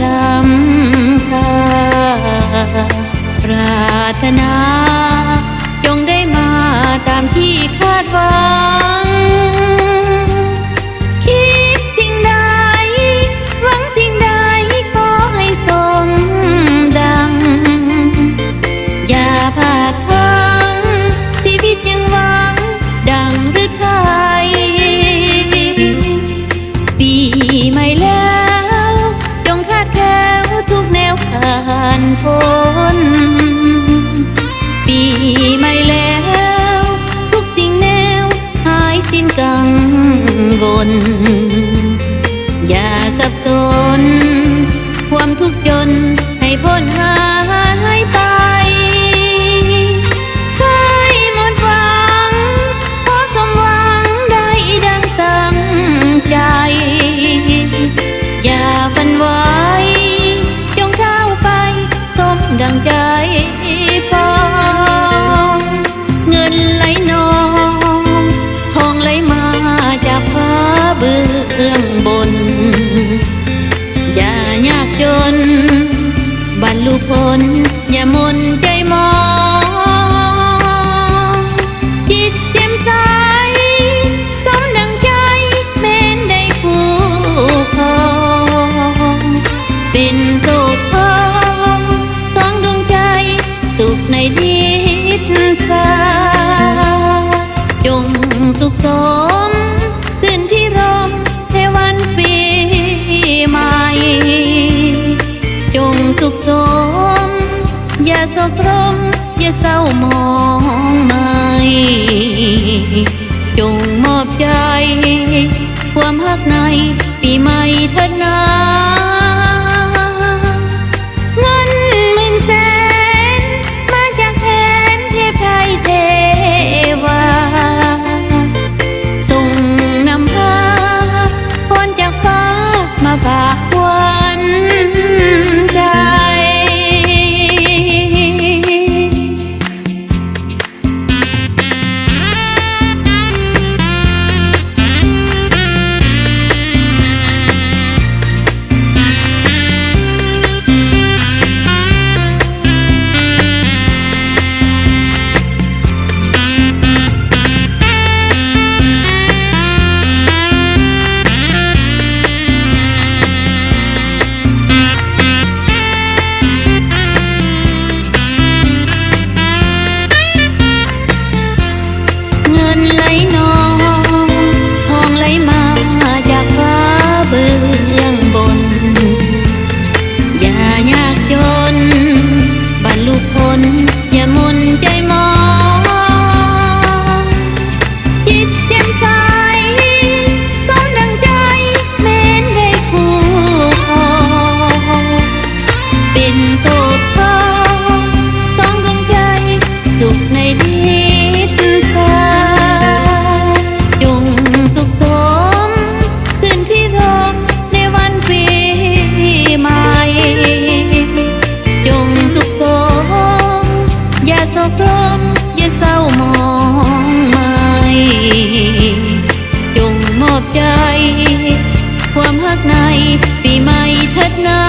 ลำค่าปรารถนาจงได้มาตามที่คาดหวังคิดสิ่งใดหวังสิ่งใดขอให้สมดังอย่าพลาดพลั้งชีวิตยังหวังดังหรือไทยปีใหม่แล้วจงคาดแคล้วทุกแนวผ่านพ้นปีใหม่แล้วทุกสิ่งแนวหายสิ้นกังวลอย่าสับสนความทุกข์จนให้พ้นหายไปใครหมดหวังขอสมหวังได้ดังตั้งใจอย่าฝันไว้จงก้าวไปสมดังใจปองเงินไหลนองทองไหลมาจากฟ้าเบื้องบนอย่ายากจนบรรลุผลอย่ามนใจมองจิตแจ่มใสสมดังใจแม้นได้คู่ครองเป็นโสดทองสองดวงใจสุขในทิศทางจงสุขสมสิ้นพิรมในวันปีใหม่จงสุขสมอย่าโศกตรมอย่าเศร้ามองไม่จงมอบใจความฮักในปีใหม่เถิดนาเงินหมื่นแสนมาจากแทนเทพไทยเทวาส่งนำพาพรจากฟ้ามาฝากขวัญใจ ความฮักในปีใหม่เถิดนา